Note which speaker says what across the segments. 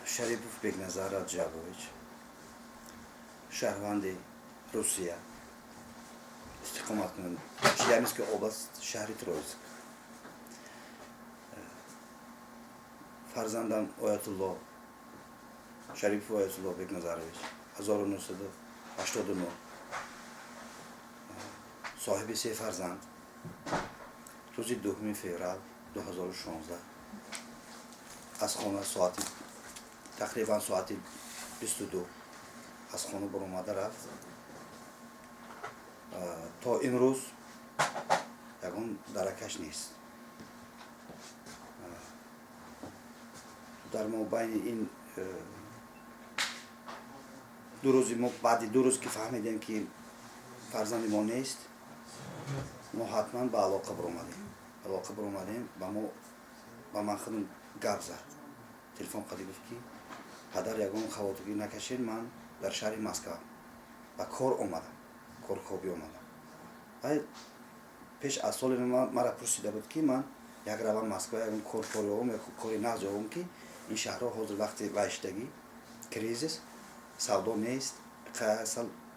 Speaker 1: Шарипов Бекназар Раджабович, шаҳрванди Русия, истиқоматкунанд Челябинская область, шаҳри Троицк. Фарзандам Оятулло Шарипов Оятулло Бекназарович 1989, соҳиби 3 фарзанд. Рӯзи 2 феврал 2016 аз хона соати тақрибан соати 22 аз хона баромада рафт. То имрӯз ягон даракаш нест. дар мобайни ин ду рӯзи мо баъди 2 рӯз ки фаҳмидем ки фарзанди мо нест, мо ҳатман ба алоқа баромадем. ба ман худам гап зад, телефон қади гуфт ки падар ягон хавотирӣ накашед, ман дар шаҳри Москва ба кор омадам, корхобӣ омадам. пеш аз соли мара пурсида буд ки ман як равам Москва ягон коркори овам ё кори нағз ҷавом ки ин шаҳрҳо ҳозир вақти вайштагӣ кризис савдо нест,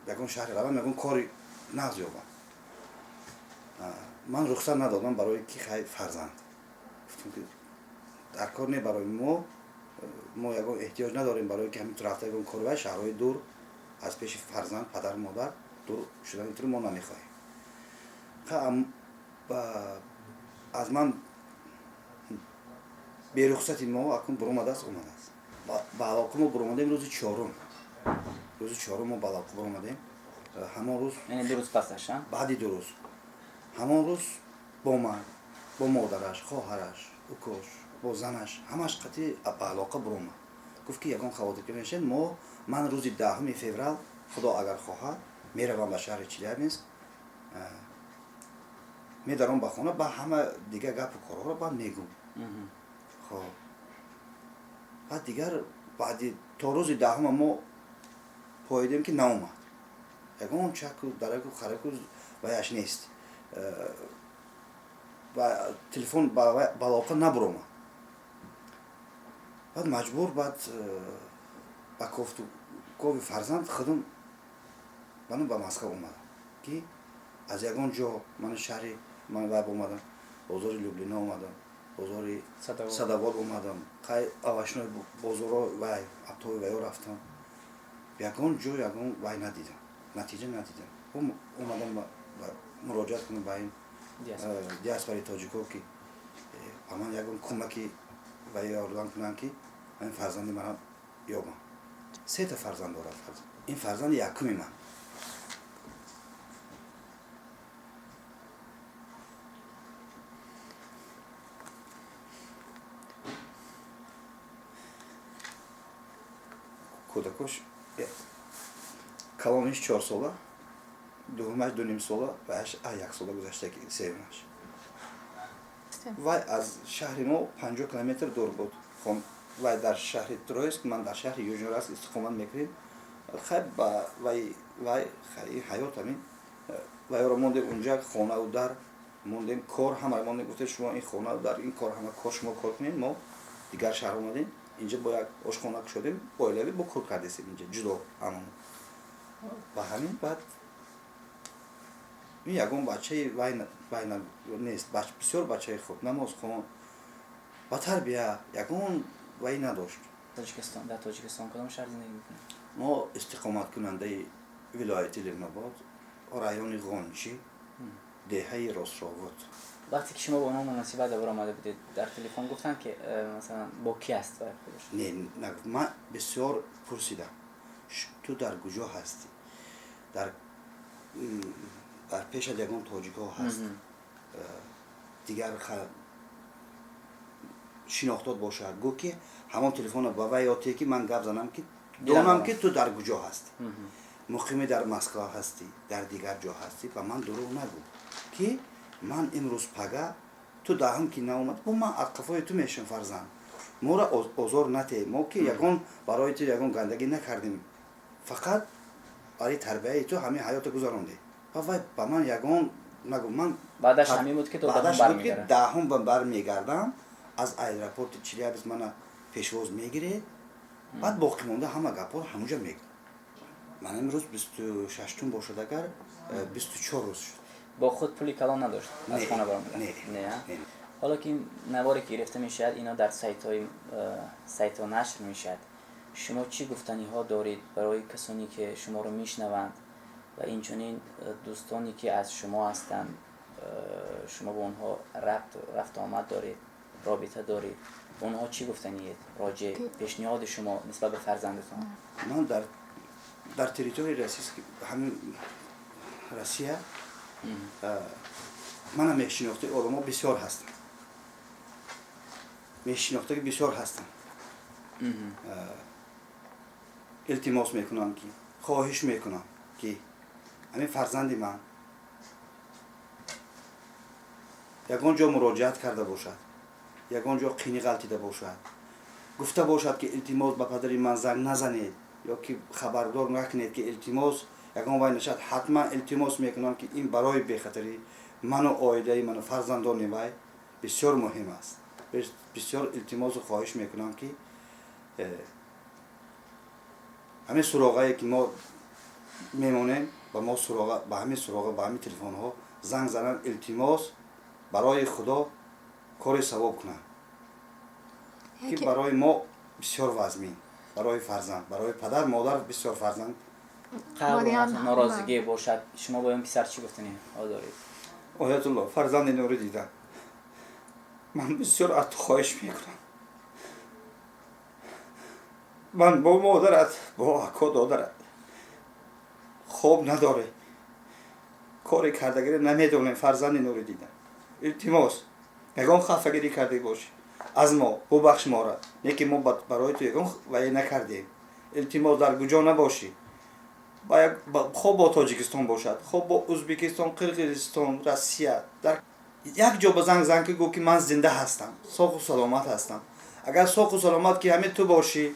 Speaker 1: ягон шаҳре равам ягон кори нағз ёбам. ман рухсат надодам барои ки хай фарзанд гуфтам ки дар кор не барои мо ягон эҳтиёҷ надорем барои ки ҳамин рафта ягон кори вай шаҳрҳои дур аз пеши фарзанд падару модар дур шудани тур мо намехоҳем. аз ман берухсати мо акун буромадааст омадааст. ба алоқа мо буромадем рӯзи 4 мо ба алоқа буромадем. ҳамон рӯз
Speaker 2: яъне 2 рӯз пасаш
Speaker 1: баъди 2 рӯз ҳамон рӯз бо ман, бо модараш, хоҳараш, укош, бо занаш ҳамаш қатӣ ба алоқа буромад. гуфт ки ягон хавотир ки нешед, ман рӯзи 10 феврал худо агар хоҳад меравам ба шаҳри Челябинск, медарам ба хона, ба ҳама дигар гапу корҳоро ба мегӯм. хоб баъд дигар баъди то рӯзи 10 мо поидем ки наомад. ягон чаку дараку хараку ваяш нест. ба телефон ба алоқа набуромад. баъд маҷбур ба кофтукови фарзанд худам ман ба Москва омадам ки аз ягон ҷо ман шаҳри ман вайб омадам, бозори Люблино омадам, бозори Садовод омадам, қай авашнои бозоро вай аптои вайо рафтам. Ягон ҷо ягон вай надидам, натиҷа надидам. омадам муроҷиат кунам ба ин диаспораи тоҷико ки ба ман ягон кӯмаки вай ёрдам кунанд ки ман фарзанди мана ёбам. 3 та фарзанд дорад. ин фарзанди якуми ман. кӯдакош калониш 4 сола, дуҳумаш 2.5 сола ва 1 сола гузаштаги севимаш. вай аз шаҳри мо 50 километр дур буд. вай дар шаҳри Троицк, ман дар шаҳри Южнорас истиқомат мекардем. хай ба вай ҳаёт ҳамин вайро мондем унҷа, хонаву дар мондем, кор ҳама мондем. гуфтем шумо ин хонаву дар ин кор ҳама кор шумо кор кунед, мо дигар шаҳр омадем, инҷа бо як ошхона шудем, оилавӣ бо кор кардесем инҷа ҷудо ҳамон. ба ҳамин баъд ин ягон бачаи вай нест, бисёр бачаи хуб, намозхон ба тарбия ягон вай надошт.
Speaker 2: дар тоҷикистон кадом шаҳр зиндагӣ мекунед?
Speaker 1: мо истиқоматкунандаи вилояти Ленинобод, райони Ғончи, деҳаи Росровод.
Speaker 2: вақте ки шумо ба онҳо муносибат давр омада будед, дар телефон гуфтанд ки масалан бо ки аст вай худаш?
Speaker 1: Не, ман бисёр пурсидам, ту дар куҷо ҳастӣ? дар пешат ягон тоҷикҳо ҳаст, дигар шинохтот бошад, гӯ ки ҳамон телефона ба вай ётие ки ман гап занам ки донам ки ту дар куҷо ҳастӣ, муқими дар Москва ҳастӣ, дар дигар ҷо ҳастӣ. ба ман дурӯғ нагӯ ки ман имрӯз пага ту даҳам ки наомад, бо ман аз қафои ту мешам фарзанд. моро озор нате, мо ки ягон барои ту ягон гандагӣ накардем, фақат барои тарбияи ту ҳамин ҳаёто гузаронде. ва вай ба ман ягон нагӯ. ман
Speaker 2: баъдаш ҳамин буд ки
Speaker 1: даҳум бармегардам, аз аэропорти Челябинск мана пешвоз мегиред, بعد باقی مونده همه گپا همونجا میگم. من امروز 26 باشد اگر 24 روز شد.
Speaker 2: با خود پولی کلان نداشت از خانه برآمده؟
Speaker 1: نه.
Speaker 2: حالا که این نواری که گرفته میشد اینا در سایت ها نشر میشد، شما چی گفتنی ها دارید برای کسانی که شما رو میشنوند و اینچنین دوستانی که از شما هستند، شما با اونها رفت آمد دارید، رابطه دارید، اونها چی گفتنیه راجع پیشنهاد شما نسبت به فرزندتان؟
Speaker 1: من در تریتوری روسیه من میشناخته آدم ها بسیار هستن، میشناخته که بسیار هستن. التماس میکنم که خواهش میکنم که همین فرزند من یگان جا مراجعت کرده باشد، یگان جا قینی غلطیده باشد، گفته باشد که التماس به پدر من زنگ نزنید یا که خبردار نکنید که التماس یگان وای نشد، حتما التماس میکنم که این برای بخاطری من و عایله من و فرزندان وای بسیار مهم است. بسیار التماس و خواهش میکنم که همین سراغایی که ما میمونیم با ما سراغ با همین تلفن ها زنگ زنن، التماس برای خدا کار ثواب کنن که برای ما بسیار وزمین، برای فرزند، برای پدر مادر بسیار فرزند
Speaker 2: ناراضگی باشد. شما با این پسر چی گفتنی ها دارید؟
Speaker 1: آیت الله فرزند نوری دیدم، من بسیار از تو خواهش میکنم، من با مادرت با اکا دادرت خواب نداره، کاری کردگیری نمیدونم، فرزند نوری دیدم، التماس یگان خفگیری کرده باشی از ما ببخش ما را، نه که ما برای تو یگان وعده نکردیم، التماس در کجا نباشی، خوب با تاجیکستان باشد، خوب با ازبکستان، قرقیزستان، روسیه، در یک جا بزنگ که گو که من زنده هستم، ساق و سلامت هستم. اگر ساق و سلامت که همین تو باشی،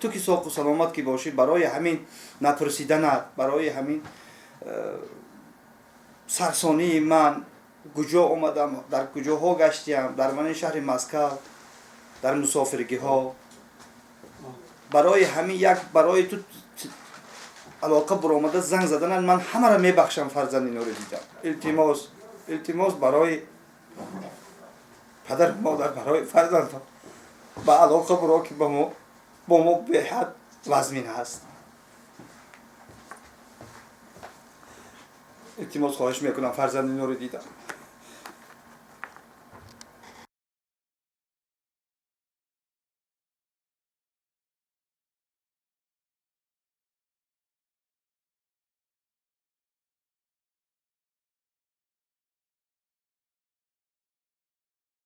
Speaker 1: تو که ساق و سلامت که باشی، برای همین نپرسیدن، برای همین سرسانی من کجا اومدم، در کجاها گشتیم، در من شهر مسکو، در مسافرگی ها، برای همین برای تو علاقه برآمده زنگ زدن، من همه را میبخشم. فرزند نوری دیدم، التماس برای پدر مادر، برای فرزند با علاقه برا که با ما به حد وزمین هست. التماس خواهش میکنم فرزند نوری دیدم.